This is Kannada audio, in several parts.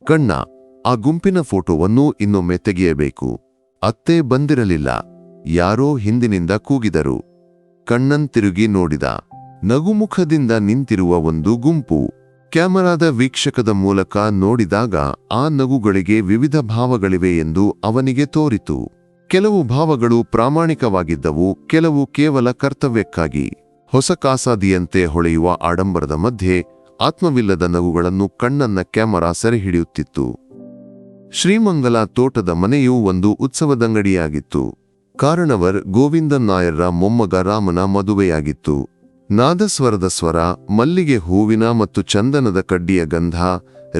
ಕಣ್ಣ, ಆ ಗುಂಪಿನ ಫೋಟೋವನ್ನು ಇನ್ನೊಮ್ಮೆ ತೆಗೆಯಬೇಕು. ಅತ್ತೆ ಬಂದಿರಲಿಲ್ಲ. ಯಾರೋ ಹಿಂದಿನಿಂದ ಕೂಗಿದರು. ಕಣ್ಣನ್ ತಿರುಗಿ ನೋಡಿದ. ನಗುಮುಖದಿಂದ ನಿಂತಿರುವ ಒಂದು ಗುಂಪು. ಕ್ಯಾಮರಾದ ವೀಕ್ಷಕದ ಮೂಲಕ ನೋಡಿದಾಗ ಆ ನಗುಗಳಿಗೆ ವಿವಿಧ ಭಾವಗಳಿವೆ ಎಂದು ಅವನಿಗೆ ತೋರಿತು. ಕೆಲವು ಭಾವಗಳು ಪ್ರಾಮಾಣಿಕವಾಗಿದ್ದವು, ಕೆಲವು ಕೇವಲ ಕರ್ತವ್ಯಕ್ಕಾಗಿ. ಹೊಸ ಕಾಸಾದಿಯಂತೆ ಹೊಳೆಯುವ ಆಡಂಬರದ ಮಧ್ಯೆ ಆತ್ಮವಿಲ್ಲದ ನಗುಗಳನ್ನು ಕಣ್ಣನ್ನ ಕ್ಯಾಮರಾ ಸೆರೆಹಿಡಿಯುತ್ತಿತ್ತು. ಶ್ರೀಮಂಗಲ ತೋಟದ ಮನೆಯು ಒಂದು ಉತ್ಸವದಂಗಡಿಯಾಗಿತ್ತು. ಕಾರಣವರ್ ಗೋವಿಂದನ್ ನಾಯರ್ರ ಮೊಮ್ಮಗ ರಾಮನ ಮದುವೆಯಾಗಿತ್ತು. ನಾದಸ್ವರದ ಸ್ವರ, ಮಲ್ಲಿಗೆ ಹೂವಿನ ಮತ್ತು ಚಂದನದ ಕಡ್ಡಿಯ ಗಂಧ,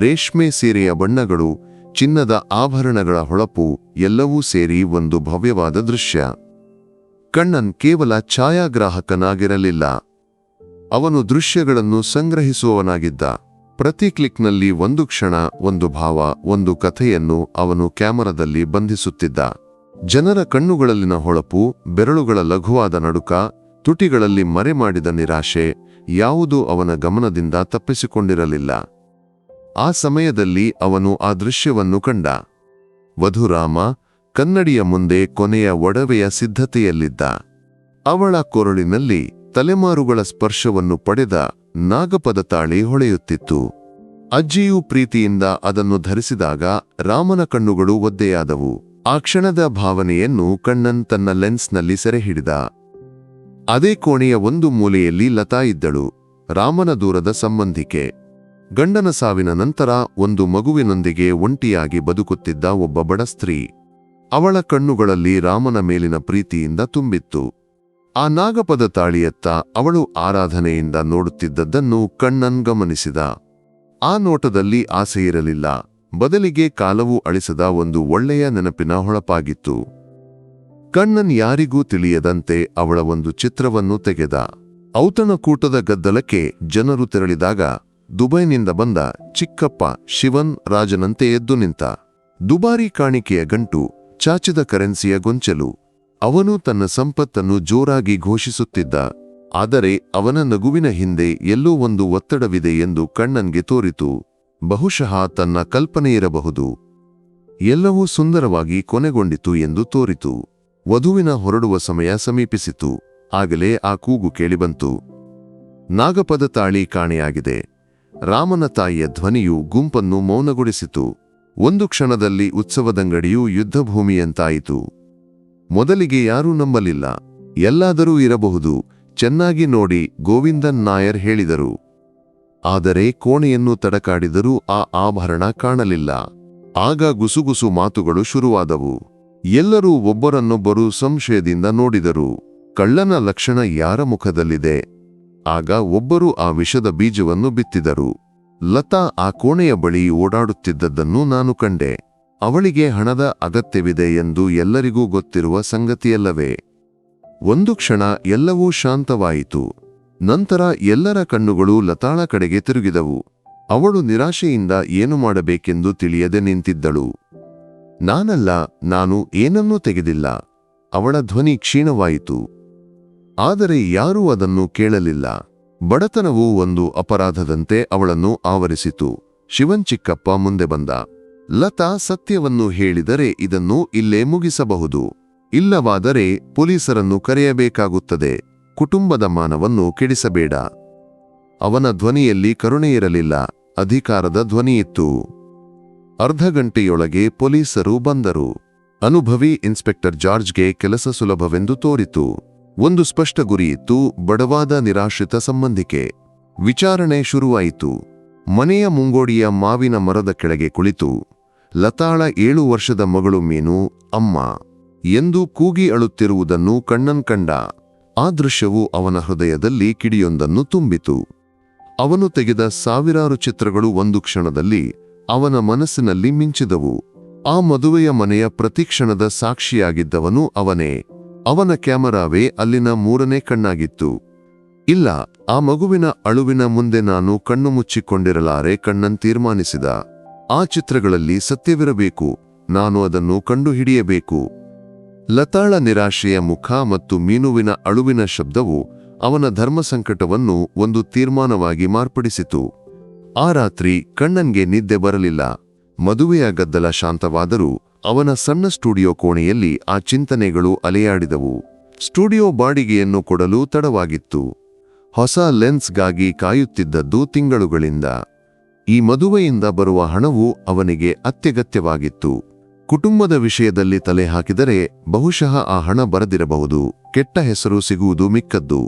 ರೇಷ್ಮೆ ಸೀರೆಯ ಬಣ್ಣಗಳು, ಚಿನ್ನದ ಆಭರಣಗಳ ಹೊಳಪು ಎಲ್ಲವೂ ಸೇರಿ ಒಂದು ಭವ್ಯವಾದ ದೃಶ್ಯ. ಕಣ್ಣನ್ ಕೇವಲ ಛಾಯಾಗ್ರಾಹಕನಾಗಿರಲಿಲ್ಲ. ಅವನು ದೃಶ್ಯಗಳನ್ನು ಸಂಗ್ರಹಿಸುವವನಾಗಿದ್ದ. ಪ್ರತಿ ಕ್ಲಿಕ್ನಲ್ಲಿ ಒಂದು ಕ್ಷಣ, ಒಂದು ಭಾವ, ಒಂದು ಕಥೆಯನ್ನು ಅವನು ಕ್ಯಾಮರಾದಲ್ಲಿ ಬಂಧಿಸುತ್ತಿದ್ದ. ಜನರ ಕಣ್ಣುಗಳಲ್ಲಿನ ಹೊಳಪು, ಬೆರಳುಗಳ ಲಘುವಾದ ನಡುಕ, ತುಟಿಗಳಲ್ಲಿ ಮರೆಮಾಡಿದ ನಿರಾಶೆ ಯಾವುದೂ ಅವನ ಗಮನದಿಂದ ತಪ್ಪಿಸಿಕೊಂಡಿರಲಿಲ್ಲ. ಆ ಸಮಯದಲ್ಲಿ ಅವನು ಆ ದೃಶ್ಯವನ್ನು ಕಂಡ. ವಧುರಾಮ ಕನ್ನಡಿಯ ಮುಂದೆ ಕೊನೆಯ ಒಡವೆಯ ಸಿದ್ಧತೆಯಲ್ಲಿದ್ದ. ಅವಳ ಕೊರಳಿನಲ್ಲಿ ತಲೆಮಾರುಗಳ ಸ್ಪರ್ಶವನ್ನು ಪಡೆದ ನಾಗಪದ ತಾಳಿ ಹೊಳೆಯುತ್ತಿತ್ತು. ಅಜ್ಜಿಯು ಪ್ರೀತಿಯಿಂದ ಅದನ್ನು ಧರಿಸಿದಾಗ ರಾಮನ ಕಣ್ಣುಗಳು ಒದ್ದೆಯಾದವು. ಆ ಕ್ಷಣದ ಭಾವನೆಯನ್ನು ಕಣ್ಣನ್ ತನ್ನ ಲೆನ್ಸ್ನಲ್ಲಿ ಸೆರೆಹಿಡಿದ. ಅದೇ ಕೋಣೆಯ ಒಂದು ಮೂಲೆಯಲ್ಲಿ ಲತಾ ಇದ್ದಳು, ರಾಮನ ದೂರದ ಸಂಬಂಧಿಕೆ. ಗಂಡನ ಸಾವಿನ ನಂತರ ಒಂದು ಮಗುವಿನೊಂದಿಗೆ ಒಂಟಿಯಾಗಿ ಬದುಕುತ್ತಿದ್ದ ಒಬ್ಬ ಬಡ ಸ್ತ್ರೀ. ಅವಳ ಕಣ್ಣುಗಳಲ್ಲಿ ರಾಮನ ಮೇಲಿನ ಪ್ರೀತಿಯಿಂದ ತುಂಬಿತ್ತು. ಆ ನಾಗಪದ ತಾಳಿಯತ್ತ ಅವಳು ಆರಾಧನೆಯಿಂದ ನೋಡುತ್ತಿದ್ದದ್ದನ್ನು ಕಣ್ಣನ್ ಗಮನಿಸಿದ. ಆ ನೋಟದಲ್ಲಿ ಆಸೆಯಿರಲಿಲ್ಲ, ಬದಲಿಗೆ ಕಾಲವು ಅಳಿಸದ ಒಂದು ಒಳ್ಳೆಯ ನೆನಪಿನ ಹೊಳಪಾಗಿತ್ತು. ಕಣ್ಣನ್ ಯಾರಿಗೂ ತಿಳಿಯದಂತೆ ಅವಳ ಒಂದು ಚಿತ್ರವನ್ನು ತೆಗೆದ. ಔತಣಕೂಟದ ಗದ್ದಲಕ್ಕೆ ಜನರು ತೆರಳಿದಾಗ ದುಬೈನಿಂದ ಬಂದ ಚಿಕ್ಕಪ್ಪ ಶಿವನ್ ರಾಜನಂತೆ ಎದ್ದು ನಿಂತ. ದುಬಾರಿ ಕಾಣಿಕೆಯ ಗಂಟು, ಚಾಚಿದ ಕರೆನ್ಸಿಯ ಗೊಂಚಲು. ಅವನು ತನ್ನ ಸಂಪತ್ತನ್ನು ಜೋರಾಗಿ ಘೋಷಿಸುತ್ತಿದ್ದ. ಆದರೆ ಅವನ ನಗುವಿನ ಹಿಂದೆ ಎಲ್ಲೋ ಒಂದು ಒತ್ತಡವಿದೆ ಎಂದು ಕಣ್ಣನ್ಗೆ ತೋರಿತು. ಬಹುಶಃ ತನ್ನ ಕಲ್ಪನೆಯಿರಬಹುದು. ಎಲ್ಲವೂ ಸುಂದರವಾಗಿ ಕೊನೆಗೊಂಡಿತು ಎಂದು ತೋರಿತು. ವಧುವಿನ ಹೊರಡುವ ಸಮಯ ಸಮೀಪಿಸಿತು. ಆಗಲೇ ಆ ಕೂಗು ಕೇಳಿಬಂತು. ನಾಗಪದ ತಾಳಿ ಕಾಣೆಯಾಗಿದೆ. ರಾಮನ ತಾಯಿಯ ಧ್ವನಿಯು ಗುಂಪನ್ನು ಮೌನಗೊಳಿಸಿತು. ಒಂದು ಕ್ಷಣದಲ್ಲಿ ಉತ್ಸವದಂಗಡಿಯು ಯುದ್ಧಭೂಮಿಯಂತಾಯಿತು. ಮೊದಲಿಗೆ ಯಾರೂ ನಂಬಲಿಲ್ಲ. ಎಲ್ಲಾದರೂ ಇರಬಹುದು, ಚೆನ್ನಾಗಿ ನೋಡಿ, ಗೋವಿಂದನ್ ನಾಯರ್ ಹೇಳಿದರು. ಆದರೆ ಕೋಣೆಯನ್ನು ತಡಕಾಡಿದರೂ ಆ ಆಭರಣ ಕಾಣಲಿಲ್ಲ. ಆಗ ಗುಸುಗುಸು ಮಾತುಗಳು ಶುರುವಾದವು. ಎಲ್ಲರೂ ಒಬ್ಬರನ್ನೊಬ್ಬರು ಸಂಶಯದಿಂದ ನೋಡಿದರು. ಕಳ್ಳನ ಲಕ್ಷಣ ಯಾರ ಮುಖದಲ್ಲಿದೆ? ಆಗ ಒಬ್ಬರು ಆ ವಿಷದ ಬೀಜವನ್ನು ಬಿತ್ತಿದರು. ಲತಾ ಆ ಕೋಣೆಯ ಬಳಿ ಓಡಾಡುತ್ತಿದ್ದದ್ದನ್ನು ನಾನು ಕಂಡೆ. ಅವಳಿಗೆ ಹಣದ ಅಗತ್ಯವಿದೆ ಎಂದು ಎಲ್ಲರಿಗೂ ಗೊತ್ತಿರುವ ಸಂಗತಿಯಲ್ಲವೇ? ಒಂದು ಕ್ಷಣ ಎಲ್ಲವೂ ಶಾಂತವಾಯಿತು. ನಂತರ ಎಲ್ಲರ ಕಣ್ಣುಗಳು ಲತಾಳ ಕಡೆಗೆ ತಿರುಗಿದವು. ಅವಳು ನಿರಾಶೆಯಿಂದ ಏನು ಮಾಡಬೇಕೆಂದು ತಿಳಿಯದೆ ನಿಂತಿದ್ದಳು. ನಾನಲ್ಲ, ನಾನು ಏನನ್ನೂ ತೆಗೆದಿಲ್ಲ. ಅವಳ ಧ್ವನಿ ಕ್ಷೀಣವಾಯಿತು. ಆದರೆ ಯಾರೂ ಅದನ್ನು ಕೇಳಲಿಲ್ಲ. ಬಡತನವು ಒಂದು ಅಪರಾಧದಂತೆ ಅವಳನ್ನು ಆವರಿಸಿತು. ಶಿವನ್ ಚಿಕ್ಕಪ್ಪ ಮುಂದೆ ಬಂದ. ಲತಾ ಸತ್ಯವನ್ನು ಹೇಳಿದರೆ ಇದನ್ನು ಇಲ್ಲೇ ಮುಗಿಸಬಹುದು. ಇಲ್ಲವಾದರೆ ಪೊಲೀಸರನ್ನು ಕರೆಯಬೇಕಾಗುತ್ತದೆ. ಕುಟುಂಬದ ಮಾನವನ್ನು ಕೆಡಿಸಬೇಡ. ಅವನ ಧ್ವನಿಯಲ್ಲಿ ಕರುಣೆಯಿರಲಿಲ್ಲ, ಅಧಿಕಾರದ ಧ್ವನಿಯಿತ್ತು. ಅರ್ಧ ಗಂಟೆಯೊಳಗೆ ಪೊಲೀಸರು ಬಂದರು. ಅನುಭವಿ ಇನ್ಸ್ಪೆಕ್ಟರ್ ಜಾರ್ಜ್ಗೆ ಕೆಲಸ ಸುಲಭವೆಂದು ತೋರಿತು. ಒಂದು ಸ್ಪಷ್ಟ ಗುರಿಯಿತ್ತು, ಬಡವಾದ ನಿರಾಶ್ರಿತ ಸಂಬಂಧಿಕೆ. ವಿಚಾರಣೆ ಶುರುವಾಯಿತು. ಮನೆಯ ಮುಂಗೋಡಿಯ ಮಾವಿನ ಮರದ ಕೆಳಗೆ ಕುಳಿತು ಲತಾಳ 7 ವರ್ಷದ ಮಗಳು ಮೀನು ಅಮ್ಮ ಎಂದು ಕೂಗಿ ಅಳುತ್ತಿರುವುದನ್ನು ಕಣ್ಣನ್ ಕಂಡ. ಆ ದೃಶ್ಯವು ಅವನ ಹೃದಯದಲ್ಲಿ ಕಿಡಿಯೊಂದನ್ನು ತುಂಬಿತು. ಅವನು ತೆಗೆದ ಸಾವಿರಾರು ಚಿತ್ರಗಳು ಒಂದು ಕ್ಷಣದಲ್ಲಿ ಅವನ ಮನಸ್ಸಿನಲ್ಲಿ ಮಿಂಚಿದವು. ಆ ಮದುವೆಯ ಮನೆಯ ಪ್ರತಿಕ್ಷಣದ ಸಾಕ್ಷಿಯಾಗಿದ್ದವನು ಅವನೇ. ಅವನ ಕ್ಯಾಮರಾವೇ ಅಲ್ಲಿನ 3ನೇ ಕಣ್ಣಾಗಿತ್ತು. ಇಲ್ಲ, ಆ ಮಗುವಿನ ಅಳುವಿನ ಮುಂದೆ ನಾನು ಕಣ್ಣು ಮುಚ್ಚಿಕೊಂಡಿರಲಾರೆ. ಕಣ್ಣನ್ ತೀರ್ಮಾನಿಸಿದ. ಆ ಚಿತ್ರಗಳಲ್ಲಿ ಸತ್ಯವಿರಬೇಕು. ನಾನು ಅದನ್ನು ಕಂಡುಹಿಡಿಯಬೇಕು. ಲತಾಳ ನಿರಾಶೆಯ ಮುಖ ಮತ್ತು ಮೀನುವಿನ ಅಳುವಿನ ಶಬ್ದವು ಅವನ ಧರ್ಮಸಂಕಟವನ್ನು ಒಂದು ತೀರ್ಮಾನವಾಗಿ ಮಾರ್ಪಡಿಸಿತು. ಆ ರಾತ್ರಿ ಕಣ್ಣನ್ಗೆ ನಿದ್ದೆ ಬರಲಿಲ್ಲ. ಮದುವೆಯ ಗದ್ದಲ ಶಾಂತವಾದರೂ ಅವನ ಸಣ್ಣ ಸ್ಟುಡಿಯೋ ಕೋಣೆಯಲ್ಲಿ ಆ ಚಿಂತನೆಗಳು ಅಲೆಯಾಡಿದವು. ಸ್ಟುಡಿಯೋ ಬಾಡಿಗೆಯನ್ನು ಕೊಡಲು ತಡವಾಗಿತ್ತು. ಹೊಸ ಲೆನ್ಸ್ಗಾಗಿ ಕಾಯುತ್ತಿದ್ದದ್ದು ತಿಂಗಳುಗಳಿಂದ. ಈ ಮದುವೆಯಿಂದ ಬರುವ ಹಣವು ಅವನಿಗೆ ಅತ್ಯಗತ್ಯವಾಗಿತ್ತು. ಕುಟುಂಬದ ವಿಷಯದಲ್ಲಿ ತಲೆ ಹಾಕಿದರೆ ಬಹುಶಃ ಆ ಹಣ ಬರದಿರಬಹುದು, ಕೆಟ್ಟ ಹೆಸರು ಸಿಗುವುದು ಮಿಕ್ಕದ್ದು.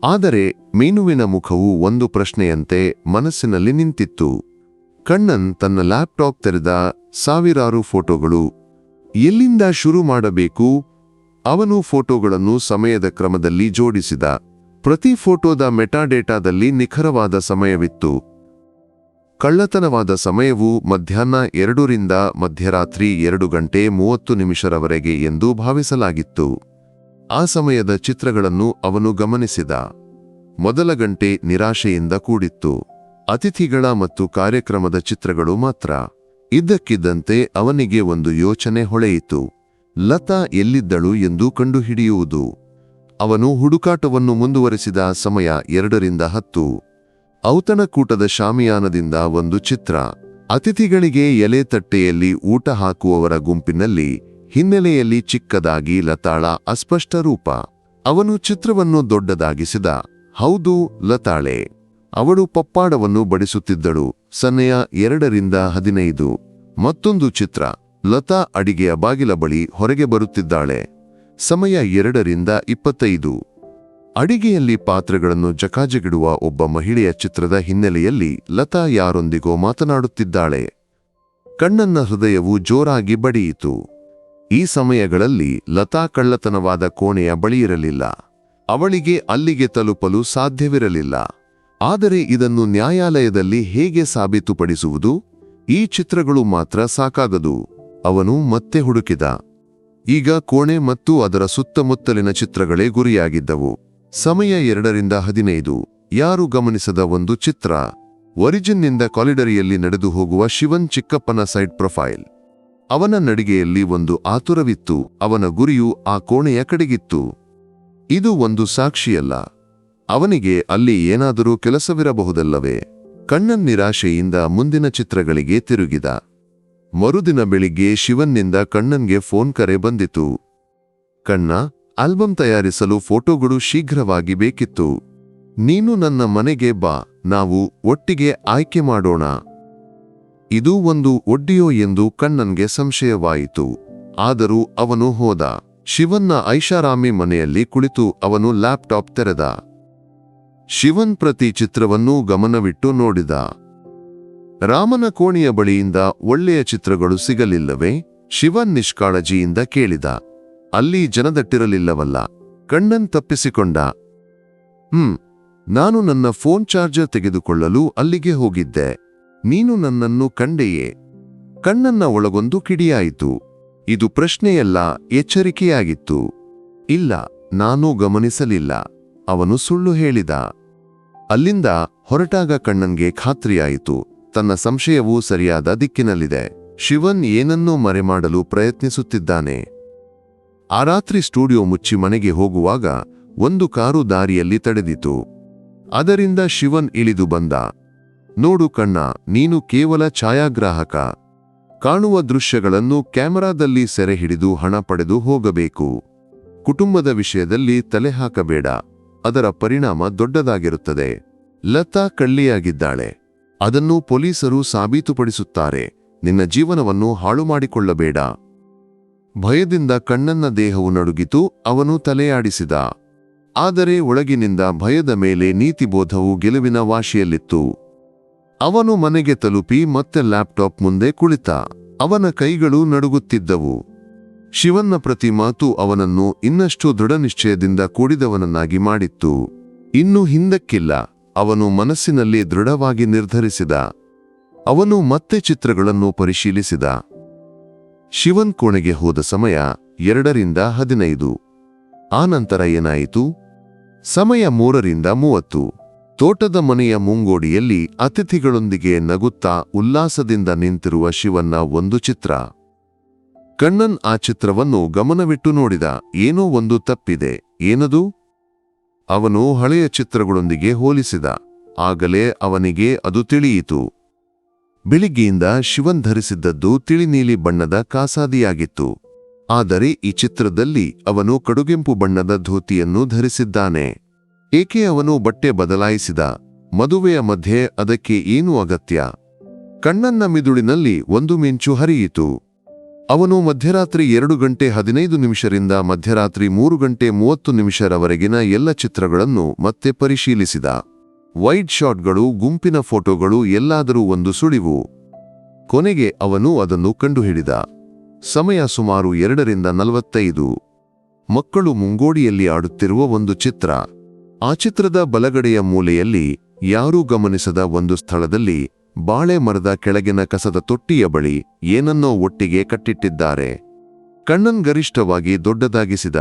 ಆದರೆ ಮೀನುವಿನ ಮುಖವು ಒಂದು ಪ್ರಶ್ನೆಯಂತೆ ಮನಸ್ಸಿನಲ್ಲಿ ನಿಂತಿತ್ತು. ಕಣ್ಣನ್ ತನ್ನ ಲ್ಯಾಪ್ಟಾಪ್ ತೆರೆದ. ಸಾವಿರಾರು ಫೋಟೋಗಳು. ಎಲ್ಲಿಂದ ಶುರು ಮಾಡಬೇಕು? ಅವನು ಫೋಟೋಗಳನ್ನು ಸಮಯದ ಕ್ರಮದಲ್ಲಿ ಜೋಡಿಸಿದ. ಪ್ರತಿ ಫೋಟೋದ ಮೆಟಾಡೇಟಾದಲ್ಲಿ ನಿಖರವಾದ ಸಮಯವಿತ್ತು. ಕಳ್ಳತನವಾದ ಸಮಯವು ಮಧ್ಯಾಹ್ನ 2ರಿಂದ ಮಧ್ಯರಾತ್ರಿ 2:30 ಎಂದು ಭಾವಿಸಲಾಗಿತ್ತು. ಆ ಸಮಯದ ಚಿತ್ರಗಳನ್ನು ಅವನು ಗಮನಿಸಿದ. ಮೊದಲ ಗಂಟೆ ನಿರಾಶೆಯಿಂದ ಕೂಡಿತ್ತು. ಅತಿಥಿಗಳ ಮತ್ತು ಕಾರ್ಯಕ್ರಮದ ಚಿತ್ರಗಳು ಮಾತ್ರ. ಇದ್ದಕ್ಕಿದ್ದಂತೆ ಅವನಿಗೆ ಒಂದು ಯೋಚನೆ ಹೊಳೆಯಿತು. ಲತಾ ಎಲ್ಲಿದ್ದಳು ಎಂದು ಕಂಡುಹಿಡಿಯುವುದು. ಅವನು ಹುಡುಕಾಟವನ್ನು ಮುಂದುವರೆಸಿದ. ಸಮಯ 2:10. ಔತಣಕೂಟದ ಶಾಮಿಯಾನದಿಂದ ಒಂದು ಚಿತ್ರ. ಅತಿಥಿಗಳಿಗೆ ಎಲೆ ತಟ್ಟೆಯಲ್ಲಿ ಊಟ ಹಾಕುವವರ ಗುಂಪಿನಲ್ಲಿ ಹಿನ್ನೆಲೆಯಲ್ಲಿ ಚಿಕ್ಕದಾಗಿ ಲತಾಳ ಅಸ್ಪಷ್ಟ ರೂಪ. ಅವನು ಚಿತ್ರವನ್ನು ದೊಡ್ಡದಾಗಿಸಿದ. ಹೌದು, ಲತಾಳೆ. ಅವಳು ಪಪ್ಪಾಡವನ್ನು ಬಡಿಸುತ್ತಿದ್ದಳು. ಸಮಯ 2:15. ಮತ್ತೊಂದು ಚಿತ್ರ. ಲತಾ ಅಡಿಗೆಯ ಬಾಗಿಲ ಬಳಿ ಹೊರಗೆ ಬರುತ್ತಿದ್ದಾಳೆ. ಸಮಯ 2:25. ಅಡಿಗೆಯಲ್ಲಿ ಪಾತ್ರೆಗಳನ್ನು ಜಕಾಜಗಿಡುವ ಒಬ್ಬ ಮಹಿಳೆಯ ಚಿತ್ರದ ಹಿನ್ನೆಲೆಯಲ್ಲಿ ಲತಾ ಯಾರೊಂದಿಗೋ ಮಾತನಾಡುತ್ತಿದ್ದಾಳೆ. ಕಣ್ಣನ್ನ ಹೃದಯವು ಜೋರಾಗಿ ಬಡಿಯಿತು. ಈ ಸಮಯಗಳಲ್ಲಿ ಲತಾ ಕಳ್ಳತನವಾದ ಕೋಣೆಯ ಬಳಿಯಿರಲಿಲ್ಲ. ಅವಳಿಗೆ ಅಲ್ಲಿಗೆ ತಲುಪಲು ಸಾಧ್ಯವಿರಲಿಲ್ಲ. ಆದರೆ ಇದನ್ನು ನ್ಯಾಯಾಲಯದಲ್ಲಿ ಹೇಗೆ ಸಾಬೀತುಪಡಿಸುವುದು? ಈ ಚಿತ್ರಗಳು ಮಾತ್ರ ಸಾಕಾಗದು. ಅವನು ಮತ್ತೆ ಹುಡುಕಿದ. ಈಗ ಕೋಣೆ ಮತ್ತು ಅದರ ಸುತ್ತಮುತ್ತಲಿನ ಚಿತ್ರಗಳೇ ಗುರಿಯಾಗಿದ್ದವು. ಸಮಯ 2:15. ಯಾರು ಗಮನಿಸದ ಒಂದು ಚಿತ್ರ. ಒರಿಜಿನ್ನಿಂದ ಕಾಲಿಡರಿಯಲ್ಲಿ ನಡೆದು ಹೋಗುವ ಶಿವನ್ ಚಿಕ್ಕಪ್ಪನ ಸೈಡ್ ಪ್ರೊಫೈಲ್. ಅವನ ನಡಿಗೆಯಲ್ಲಿ ಒಂದು ಆತುರವಿತ್ತು. ಅವನ ಗುರಿಯು ಆ ಕೋಣೆಯ ಕಡೆಗಿತ್ತು. ಇದು ಒಂದು ಸಾಕ್ಷಿಯಲ್ಲ. ಅವನಿಗೆ ಅಲ್ಲಿ ಏನಾದರೂ ಕೆಲಸವಿರಬಹುದಲ್ಲವೇ? ಕಣ್ಣನ್ ನಿರಾಶೆಯಿಂದ ಮುಂದಿನ ಚಿತ್ರಗಳಿಗೆ ತಿರುಗಿದ. ಮರುದಿನ ಬೆಳಿಗ್ಗೆ ಶಿವನ್ನಿಂದ ಕಣ್ಣನ್ಗೆ ಫೋನ್ ಕರೆ ಬಂದಿತು. ಕಣ್ಣ, ಆಲ್ಬಮ್ ತಯಾರಿಸಲು ಫೋಟೋಗಳು ಶೀಘ್ರವಾಗಿ ಬೇಕಿತ್ತು. ನೀನು ನನ್ನ ಮನೆಗೆ ಬಾ, ನಾವು ಒಟ್ಟಿಗೆ ಆಯ್ಕೆ ಮಾಡೋಣ. ಇದು ಒಂದು ಒಡ್ಡಿಯೋ ಎಂದು ಕಣ್ಣನ್ಗೆ ಸಂಶಯವಾಯಿತು. ಆದರೂ ಅವನು ಹೋದ. ಶಿವನ್ನ ಐಷಾರಾಮಿ ಮನೆಯಲ್ಲಿ ಕುಳಿತು ಅವನು ಲ್ಯಾಪ್ಟಾಪ್ ತೆರೆದ. ಶಿವನ್ ಪ್ರತಿ ಚಿತ್ರವನ್ನೂ ಗಮನವಿಟ್ಟು ನೋಡಿದ. ರಾಮನ ಕೋಣೆಯ ಬಳಿಯಿಂದ ಒಳ್ಳೆಯ ಚಿತ್ರಗಳು ಸಿಗಲಿಲ್ಲವೇ? ಶಿವನ್ ನಿಷ್ಕಾಳಜಿಯಿಂದ ಕೇಳಿದ. ಅಲ್ಲಿ ಜನದಟ್ಟಿರಲಿಲ್ಲವಲ್ಲ? ಕಣ್ಣನ್ ತಪ್ಪಿಸಿಕೊಂಡ. ನಾನು ನನ್ನ ಫೋನ್ ಚಾರ್ಜರ್ ತೆಗೆದುಕೊಳ್ಳಲು ಅಲ್ಲಿಗೆ ಹೋಗಿದ್ದೆ. ನೀನು ನನ್ನನ್ನು ಕಂಡೆಯೇ? ಕಣ್ಣನ್ನ ಒಳಗೊಂದು ಕಿಡಿಯಾಯಿತು. ಇದು ಪ್ರಶ್ನೆಯಲ್ಲ, ಎಚ್ಚರಿಕೆಯಾಗಿತ್ತು. ಇಲ್ಲ, ನಾನು ಗಮನಿಸಲಿಲ್ಲ. ಅವನು ಸುಳ್ಳು ಹೇಳಿದ. ಅಲ್ಲಿಂದ ಹೊರಟಾಗ ಕಣ್ಣನ್ಗೆ ಖಾತ್ರಿಯಾಯಿತು. ತನ್ನ ಸಂಶಯವು ಸರಿಯಾದ ದಿಕ್ಕಿನಲ್ಲಿದೆ. ಶಿವನ್ ಏನನ್ನೂ ಮರೆಮಾಡಲು ಪ್ರಯತ್ನಿಸುತ್ತಿದ್ದಾನೆ. ಆ ರಾತ್ರಿ ಸ್ಟುಡಿಯೋ ಮುಚ್ಚಿ ಮನೆಗೆ ಹೋಗುವಾಗ ಒಂದು ಕಾರು ದಾರಿಯಲ್ಲಿ ತಡೆದಿತು. ಅದರಿಂದ ಶಿವನ್ ಇಳಿದು ಬಂದ. ನೋಡು ಕಣ್ಣ, ನೀನು ಕೇವಲ ಛಾಯಾಗ್ರಾಹಕ. ಕಾಣುವ ದೃಶ್ಯಗಳನ್ನು ಕ್ಯಾಮೆರಾದಲ್ಲಿ ಸೆರೆ ಹಿಡಿದು ಹಣ ಪಡೆದು ಹೋಗಬೇಕು. ಕುಟುಂಬದ ವಿಷಯದಲ್ಲಿ ತಲೆ ಹಾಕಬೇಡ. ಅದರ ಪರಿಣಾಮ ದೊಡ್ಡದಾಗಿರುತ್ತದೆ. ಲತಾ ಕಳ್ಳಿಯಾಗಿದ್ದಾಳೆ. ಅದನ್ನು ಪೊಲೀಸರು ಸಾಬೀತುಪಡಿಸುತ್ತಾರೆ. ನಿನ್ನ ಜೀವನವನ್ನು ಹಾಳು ಮಾಡಿಕೊಳ್ಳಬೇಡ. ಭಯದಿಂದ ಕಣ್ಣನ್ನ ದೇಹವು ನಡುಗಿತು. ಅವನು ತಲೆಯಾಡಿಸಿದ. ಆದರೆ ಒಳಗಿನಿಂದ ಭಯದ ಮೇಲೆ ನೀತಿಬೋಧವು ಗೆಲುವಿನ ವಾಶಿಯಲ್ಲಿತ್ತು. ಅವನು ಮನೆಗೆ ತಲುಪಿ ಮತ್ತೆ ಲ್ಯಾಪ್ಟಾಪ್ ಮುಂದೆ ಕುಳಿತ. ಅವನ ಕೈಗಳು ನಡುಗುತ್ತಿದ್ದವು. ಶಿವನ್ನ ಪ್ರತಿ ಮಾತು ಅವನನ್ನು ಇನ್ನಷ್ಟು ದೃಢನಿಶ್ಚಯದಿಂದ ಕೂಡಿದವನನ್ನಾಗಿ ಮಾಡಿತ್ತು. ಇನ್ನು ಹಿಂದಕ್ಕಿಲ್ಲ. ಅವನು ಮನಸ್ಸಿನಲ್ಲಿ ದೃಢವಾಗಿ ನಿರ್ಧರಿಸಿದ. ಅವನು ಮತ್ತೆ ಚಿತ್ರಗಳನ್ನು ಪರಿಶೀಲಿಸಿದ. ಶಿವನ್ ಕೋಣೆಗೆ ಹೋದ ಸಮಯ 2:15. ಆನಂತರ ಏನಾಯಿತು? ಸಮಯ 3:30. ತೋಟದ ಮನೆಯ ಮುಂಗೋಡಿಯಲ್ಲಿ ಅತಿಥಿಗಳೊಂದಿಗೆ ನಗುತ್ತಾ ಉಲ್ಲಾಸದಿಂದ ನಿಂತಿರುವ ಶಿವನ್ನ ಒಂದು ಚಿತ್ರ. ಕಣ್ಣನ್ ಆ ಚಿತ್ರವನ್ನು ಗಮನವಿಟ್ಟು ನೋಡಿದ. ಏನೋ ಒಂದು ತಪ್ಪಿದೆ. ಏನದು? ಅವನು ಹಳೆಯ ಚಿತ್ರಗಳೊಂದಿಗೆ ಹೋಲಿಸಿದ. ಆಗಲೇ ಅವನಿಗೆ ಅದು ತಿಳಿಯಿತು. ಬೆಳಿಗ್ಗೆಯಿಂದ ಶಿವನ್ ಧರಿಸಿದ್ದದ್ದು ತಿಳಿನೀಲಿ ಬಣ್ಣದ ಕಾಸಾದಿಯಾಗಿತ್ತು. ಆದರೆ ಈ ಚಿತ್ರದಲ್ಲಿ ಅವನು ಕಡುಗೆಂಪು ಬಣ್ಣದ ಧೋತಿಯನ್ನು ಧರಿಸಿದ್ದಾನೆ. ಏಕೆ ಅವನು ಬಟ್ಟೆ ಬದಲಾಯಿಸಿದ? ಮದುವೆಯ ಮಧ್ಯೆ ಅದಕ್ಕೆ ಏನೂ ಅಗತ್ಯ? ಕಣ್ಣನ್ನ ಮಿದುಳಿನಲ್ಲಿ ಒಂದು ಮಿಂಚು ಹರಿಯಿತು. ಅವನು ಮಧ್ಯರಾತ್ರಿ 2:15 ಮಧ್ಯರಾತ್ರಿ 3:30 ಎಲ್ಲ ಚಿತ್ರಗಳನ್ನು ಮತ್ತೆ ಪರಿಶೀಲಿಸಿದ. ವೈಡ್ ಶಾಟ್ಗಳು, ಗುಂಪಿನ ಫೋಟೋಗಳು, ಎಲ್ಲಾದರೂ ಒಂದು ಸುಳಿವು. ಕೊನೆಗೆ ಅವನು ಅದನ್ನು ಕಂಡುಹಿಡಿದ. ಸಮಯ ಸುಮಾರು 2:45. ಮಕ್ಕಳು ಮುಂಗೋಡಿಯಲ್ಲಿ ಆಡುತ್ತಿರುವ ಒಂದು ಚಿತ್ರ. ಆ ಚಿತ್ರದ ಬಲಗಡೆಯ ಮೂಲೆಯಲ್ಲಿ ಯಾರೂ ಗಮನಿಸದ ಒಂದು ಸ್ಥಳದಲ್ಲಿ ಬಾಳೆ ಮರದ ಕೆಳಗಿನ ಕಸದ ತೊಟ್ಟಿಯ ಬಳಿ ಏನನ್ನೋ ಒಟ್ಟಿಗೆ ಕಟ್ಟಿಟ್ಟಿದ್ದಾರೆ. ಕಣ್ಣನ್ ಗರಿಷ್ಠವಾಗಿ ದೊಡ್ಡದಾಗಿಸಿದ.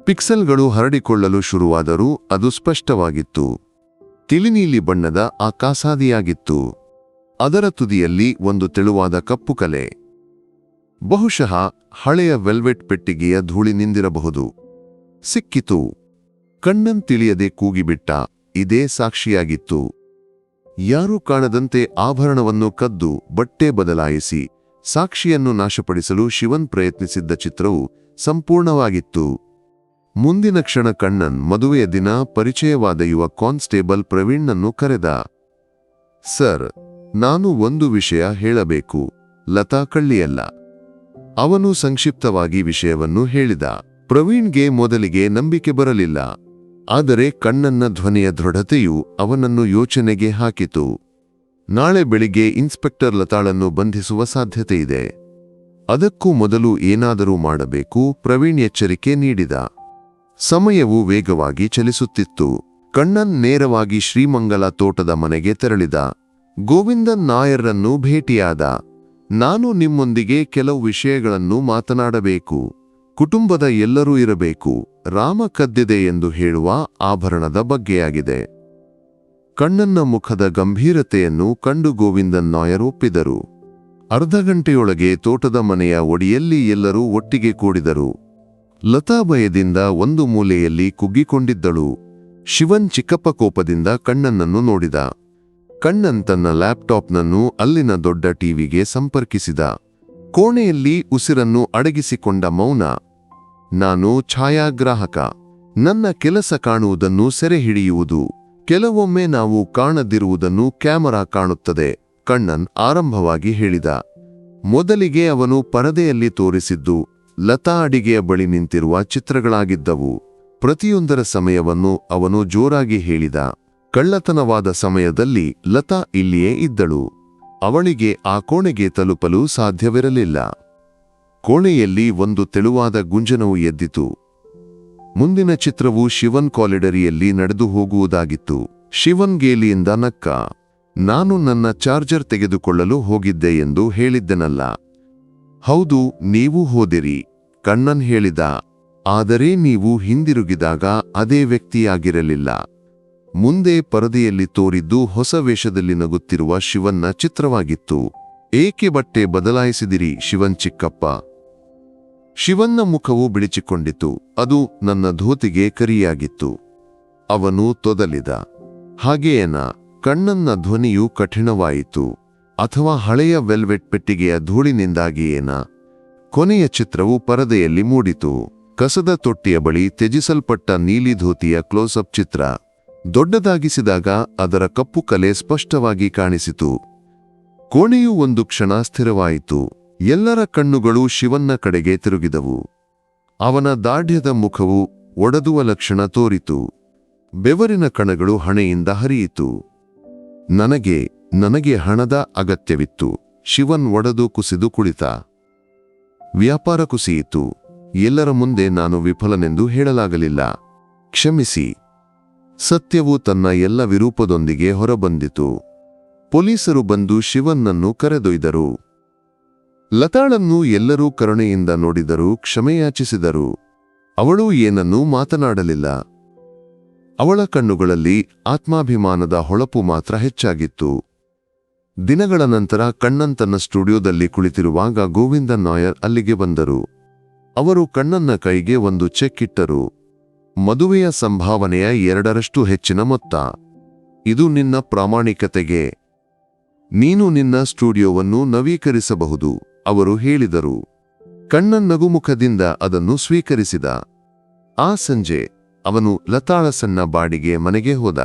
ಪಿಕ್ಸೆಲ್ಗಳು ಹರಡಿಕೊಳ್ಳಲು ಶುರುವಾದರೂ ಅದು ಸ್ಪಷ್ಟವಾಗಿತ್ತು. ತಿಳಿನೀಲಿ ಬಣ್ಣದ ಆ ಕಾಸಾದಿಯಾಗಿತ್ತು. ಅದರ ತುದಿಯಲ್ಲಿ ಒಂದು ತೆಳುವಾದ ಕಪ್ಪು ಕಲೆ. ಬಹುಶಃ ಹಳೆಯ ವೆಲ್ವೆಟ್ ಪೆಟ್ಟಿಗೆಯ ಧೂಳಿ ನಿಂದಿರಬಹುದು. ಸಿಕ್ಕಿತು. ಕಣ್ಣನ್ ತಿಳಿಯದೆ ಕೂಗಿಬಿಟ್ಟ. ಇದೇ ಸಾಕ್ಷಿಯಾಗಿತ್ತು. ಯಾರೂ ಕಾಣದಂತೆ ಆಭರಣವನ್ನು ಕದ್ದು ಬಟ್ಟೆ ಬದಲಾಯಿಸಿ ಸಾಕ್ಷಿಯನ್ನು ನಾಶಪಡಿಸಲು ಶಿವನ್ ಪ್ರಯತ್ನಿಸಿದ್ದ ಚಿತ್ರವು ಸಂಪೂರ್ಣವಾಗಿತ್ತು. ಮುಂದಿನ ಕ್ಷಣ ಕಣ್ಣನ್ ಮದುವೆಯ ದಿನ ಪರಿಚಯವಾದ ಯುವ ಕಾನ್ಸ್ಟೇಬಲ್ ಪ್ರವೀಣ್ಣನ್ನು ಕರೆದ. ಸರ್, ನಾನು ಒಂದು ವಿಷಯ ಹೇಳಬೇಕು. ಲತಾ ಕಳ್ಳಿಯಲ್ಲ. ಅವನು ಸಂಕ್ಷಿಪ್ತವಾಗಿ ವಿಷಯವನ್ನು ಹೇಳಿದ. ಪ್ರವೀಣ್ಗೆ ಮೊದಲಿಗೆ ನಂಬಿಕೆ ಬರಲಿಲ್ಲ. ಆದರೆ ಕಣ್ಣನ್ನ ಧ್ವನಿಯ ದೃಢತೆಯು ಅವನನ್ನು ಯೋಚನೆಗೆ ಹಾಕಿತು. ನಾಳೆ ಬೆಳಿಗ್ಗೆ ಇನ್ಸ್ಪೆಕ್ಟರ್ ಲತಾಳನ್ನು ಬಂಧಿಸುವ ಸಾಧ್ಯತೆಯಿದೆ. ಅದಕ್ಕೂ ಮೊದಲು ಏನಾದರೂ ಮಾಡಬೇಕು, ಪ್ರವೀಣ್ ಎಚ್ಚರಿಕೆ ನೀಡಿದ. ಸಮಯವು ವೇಗವಾಗಿ ಚಲಿಸುತ್ತಿತ್ತು. ಕಣ್ಣನ್ ನೇರವಾಗಿ ಶ್ರೀಮಂಗಲ ತೋಟದ ಮನೆಗೆ ತೆರಳಿದ. ಗೋವಿಂದನ್ ನಾಯರ್ರನ್ನು ಭೇಟಿಯಾದ. ನಾನು ನಿಮ್ಮೊಂದಿಗೆ ಕೆಲವು ವಿಷಯಗಳನ್ನು ಮಾತನಾಡಬೇಕು. ಕುಟುಂಬದ ಎಲ್ಲರೂ ಇರಬೇಕು. ರಾಮ ಕದ್ದಿದೆ ಎಂದು ಹೇಳುವ ಆಭರಣದ ಬಗ್ಗೆಯಾಗಿದೆ. ಕಣ್ಣನ್ನ ಮುಖದ ಗಂಭೀರತೆಯನ್ನು ಕಂಡು ಗೋವಿಂದನ್ ನಾಯರ್ ಒಪ್ಪಿದರು. ಅರ್ಧ ಗಂಟೆಯೊಳಗೆ ತೋಟದ ಮನೆಯ ಒಡಿಯಲ್ಲಿ ಎಲ್ಲರೂ ಒಟ್ಟಿಗೆ ಕೂಡಿದರು. ಲತಾ ಭಯದಿಂದ ಒಂದು ಮೂಲೆಯಲ್ಲಿ ಕುಗ್ಗಿಕೊಂಡಿದ್ದಳು. ಶಿವನ್ ಚಿಕ್ಕಪ್ಪ ಕೋಪದಿಂದ ಕಣ್ಣನನ್ನು ನೋಡಿದ. ಕಣ್ಣನ್ ತನ್ನ ಲ್ಯಾಪ್ಟಾಪ್ನನ್ನು ಅಲ್ಲಿನ ದೊಡ್ಡ ಟಿವಿಗೆ ಸಂಪರ್ಕಿಸಿದ. ಕೋಣೆಯಲ್ಲಿ ಉಸಿರನ್ನು ಅಡಗಿಸಿಕೊಂಡ ಮೌನ. ನಾನು ಛಾಯಾಗ್ರಾಹಕ. ನನ್ನ ಕೆಲಸ ಕಾಣುವುದನ್ನು ಸೆರೆ ಹಿಡಿಯುವುದು. ಕೆಲವೊಮ್ಮೆ ನಾವು ಕಾಣದಿರುವುದನ್ನು ಕ್ಯಾಮರಾ ಕಾಣುತ್ತದೆ, ಕಣ್ಣನ್ ಆರಂಭವಾಗಿ ಹೇಳಿದ. ಮೊದಲಿಗೆ ಅವನು ಪರದೆಯಲ್ಲಿ ತೋರಿಸಿದ್ದು ಲತಾ ಅಡಿಗೆಯ ಬಳಿ ನಿಂತಿರುವ ಚಿತ್ರಗಳಾಗಿದ್ದವು. ಪ್ರತಿಯೊಂದರ ಸಮಯವನ್ನು ಅವನು ಜೋರಾಗಿ ಹೇಳಿದ. ಕಳ್ಳತನವಾದ ಸಮಯದಲ್ಲಿ ಲತಾ ಇಲ್ಲಿಯೇ ಇದ್ದಳು. ಅವಳಿಗೆ ಆ ಕೋಣೆಗೆ ತಲುಪಲು ಸಾಧ್ಯವಿರಲಿಲ್ಲ. ಕೋಣೆಯಲ್ಲಿ ಒಂದು ತೆಳುವಾದ ಗುಂಜನವು ಎದ್ದಿತು. ಮುಂದಿನ ಚಿತ್ರವು ಶಿವನ್ ಕಾಲಿಡರಿಯಲ್ಲಿ ನಡೆದು ಹೋಗುವುದಾಗಿತ್ತು. ಶಿವನ್ ಗೇಲಿಯಿಂದ ನಕ್ಕ. ನಾನು ನನ್ನ ಚಾರ್ಜರ್ ತೆಗೆದುಕೊಳ್ಳಲು ಹೋಗಿದ್ದೆ ಎಂದು ಹೇಳಿದ್ದೆನಲ್ಲ. ಹೌದು, ನೀವು ಹೋದಿರಿ, ಕಣ್ಣನ್ ಹೇಳಿದ. ಆದರೆ ನೀವು ಹಿಂದಿರುಗಿದಾಗ ಅದೇ ವ್ಯಕ್ತಿಯಾಗಿರಲಿಲ್ಲ. ಮುಂದೆ ಪರದೆಯಲ್ಲಿ ತೋರಿದ್ದು ಹೊಸ ವೇಷದಲ್ಲಿ ನಗುತ್ತಿರುವ ಶಿವನ್ನ ಚಿತ್ರವಾಗಿತ್ತು. ಏಕೆ ಬಟ್ಟೆ ಬದಲಾಯಿಸಿದಿರಿ ಶಿವನ್ ಚಿಕ್ಕಪ್ಪ? ಶಿವನ್ನ ಮುಖವು ಬಿಳಿಚಿಕೊಂಡಿತು. ಅದು ನನ್ನ ಧೋತಿಗೆ ಕರಿಯಾಗಿತ್ತು. ಅವನು ತೊದಲಿದ. ಹಾಗೇಯನ? ಕಣ್ಣನ್ನ ಧ್ವನಿಯು ಕಠಿಣವಾಯಿತು. ಅಥವಾ ಹಳೆಯ ವೆಲ್ವೆಟ್ ಪೆಟ್ಟಿಗೆಯ ಧೂಳಿನಿಂದಾಗಿಯೇನ? ಕೊನೆಯ ಚಿತ್ರವು ಪರದೆಯಲ್ಲಿ ಮೂಡಿತು. ಕಸದ ತೊಟ್ಟಿಯ ಬಳಿ ತ್ಯಜಿಸಲ್ಪಟ್ಟ ನೀಲಿ ಧೋತಿಯ ಕ್ಲೋಸ್ಅಪ್ ಚಿತ್ರ. ದೊಡ್ಡದಾಗಿಸಿದಾಗ ಅದರ ಕಪ್ಪು ಕಲೆ ಸ್ಪಷ್ಟವಾಗಿ ಕಾಣಿಸಿತು. ಕೋಣೆಯು ಒಂದು ಕ್ಷಣ ಸ್ಥಿರವಾಯಿತು. ಎಲ್ಲರ ಕಣ್ಣುಗಳು ಶಿವನ್ನ ಕಡೆಗೆ ತಿರುಗಿದವು. ಅವನ ದಾಢ್ಯದ ಮುಖವು ಒಡೆದುವ ಲಕ್ಷಣ ತೋರಿತು. ಬೆವರಿನ ಕಣಗಳು ಹಣೆಯಿಂದ ಹರಿಯಿತು. ನನಗೆ ಹಣದ ಅಗತ್ಯವಿತ್ತು. ಶಿವನ್ ಒಡೆದು ಕುಸಿದು ಕುಳಿತ. ವ್ಯಾಪಾರ ಕುಸಿಯಿತು. ಎಲ್ಲರ ಮುಂದೆ ನಾನು ವಿಫಲನೆಂದು ಹೇಳಲಾಗಲಿಲ್ಲ. ಕ್ಷಮಿಸಿ. ಸತ್ಯವು ತನ್ನ ಎಲ್ಲ ವಿರೂಪದೊಂದಿಗೆ ಹೊರಬಂದಿತು. ಪೊಲೀಸರು ಬಂದು ಶಿವನ್ನನ್ನು ಕರೆದೊಯ್ದರು. ಲತಾಳನ್ನು ಎಲ್ಲರೂ ಕರುಣೆಯಿಂದ ನೋಡಿದರು, ಕ್ಷಮೆಯಾಚಿಸಿದರು. ಅವಳು ಏನನ್ನೂ ಮಾತನಾಡಲಿಲ್ಲ. ಅವಳ ಕಣ್ಣುಗಳಲ್ಲಿ ಆತ್ಮಾಭಿಮಾನದ ಹೊಳಪು ಮಾತ್ರ ಹೆಚ್ಚಾಗಿತ್ತು. ದಿನಗಳ ನಂತರ ಕಣ್ಣನ್ ತನ್ನ ಸ್ಟುಡಿಯೋದಲ್ಲಿ ಕುಳಿತಿರುವಾಗ ಗೋವಿಂದನ್ ನಾಯರ್ ಅಲ್ಲಿಗೆ ಬಂದರು. ಅವರು ಕಣ್ಣನ್ನ ಕೈಗೆ ಒಂದು ಚೆಕ್ ಇಟ್ಟರು. ಮದುವೆಯ ಸಂಭಾವನೆಯ 2ರಷ್ಟು ಹೆಚ್ಚಿನ ಮೊತ್ತ. ಇದು ನಿನ್ನ ಪ್ರಾಮಾಣಿಕತೆಗೆ. ನೀನು ನಿನ್ನ ಸ್ಟುಡಿಯೋವನ್ನು ನವೀಕರಿಸಬಹುದು ಅವರು ಹೇಳಿದರು. ಕಣ್ಣನ್ ನಗುಮುಖದಿಂದ ಅದನ್ನು ಸ್ವೀಕರಿಸಿದ. ಆ ಸಂಜೆ ಅವನು ಲತಾಳ ಸಣ್ಣ ಬಾಡಿಗೆ ಮನೆಗೆ ಹೋದ.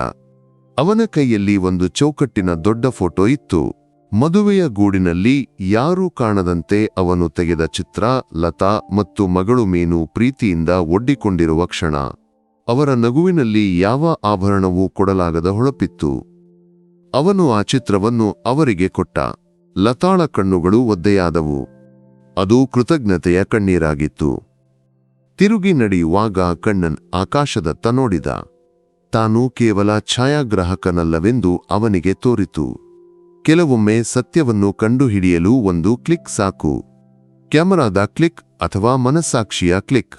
ಅವನ ಕೈಯಲ್ಲಿ ಒಂದು ಚೌಕಟ್ಟಿನ ದೊಡ್ಡ ಫೋಟೋ ಇತ್ತು. ಮದುವೆಯ ಗೂಡಿನಲ್ಲಿ ಯಾರೂ ಕಾಣದಂತೆ ಅವನು ತೆಗೆದ ಚಿತ್ರ ಲತಾ ಮತ್ತು ಮಗಳು ಮೀನು ಪ್ರೀತಿಯಿಂದ ಒಡ್ಡಿಕೊಂಡಿರುವ ಕ್ಷಣ. ಅವರ ನಗುವಿನಲ್ಲಿ ಯಾವ ಆಭರಣವೂ ಕೊಡಲಾಗದ ಹೊಳಪಿತ್ತು. ಅವನು ಆ ಚಿತ್ರವನ್ನು ಅವರಿಗೆ ಕೊಟ್ಟ. ಲತಾಳ ಕಣ್ಣುಗಳು ಒದ್ದೆಯಾದವು. ಅದು ಕೃತಜ್ಞತೆಯ ಕಣ್ಣೀರಾಗಿತ್ತು. ತಿರುಗಿ ನಡೆಯುವಾಗ ಕಣ್ಣನ್ ಆಕಾಶದತ್ತ ನೋಡಿದ. ತಾನು ಕೇವಲ ಛಾಯಾಗ್ರಾಹಕನಲ್ಲವೆಂದು ಅವನಿಗೆ ತೋರಿತು. ಕೆಲವೊಮ್ಮೆ ಸತ್ಯವನ್ನು ಕಂಡುಹಿಡಿಯಲು ಒಂದು ಕ್ಲಿಕ್ ಸಾಕು. ಕ್ಯಾಮರಾದ ಕ್ಲಿಕ್ ಅಥವಾ ಮನಸ್ಸಾಕ್ಷಿಯ ಕ್ಲಿಕ್.